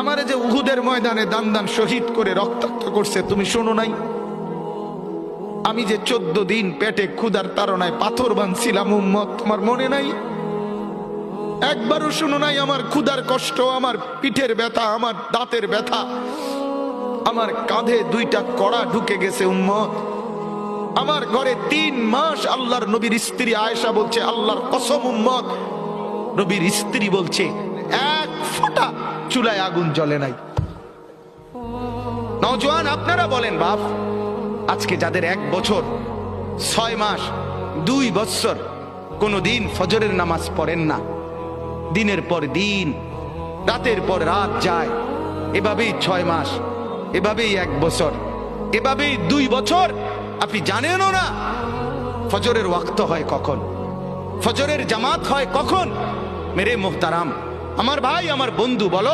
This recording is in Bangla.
আমারে যে উহুদের ময়দানে দান দান শহীদ করে রক্তাক্ত করছে তুমি শোনো নাই? আমি যে 14 দিন পেটে ক্ষুধার তাড়নায় পাথর বাঁধছিলাম উম্মত, তোমার মনে নাই? একবারও শুনো নাই আমার ক্ষুধার কষ্ট, আমার পিঠের ব্যথা, আমার দাঁতের ব্যথা, আমার কাঁধে 2টা কড়া ঢুকে গেছে উম্মত। আমার ঘরে 3 মাস আল্লাহর নবীর স্ত্রী আয়েশা বলছে, আল্লাহর কসম উম্মত, নবীর স্ত্রী বলছে এক ফোঁটা চুলায় আগুন জ্বলে নাই। নওজোয়ান আপনারা বলেন বাপ, আজকে যাদের 1 বছর 6 মাস 2 বছর কোনদিন ফজরের নামাজ পড়েন না, দিনের পর দিন রাতের পর রাত যায়, এভাবেই 6 মাস, এভাবেই 1 বছর, এভাবেই 2 বছর, আপনি জানেনও না ফজরের ওয়াক্ত হয় কখন, ফজরের জামাত হয় কখন। মেরে মোহতারাম, আমার ভাই, আমার বন্ধু, বলো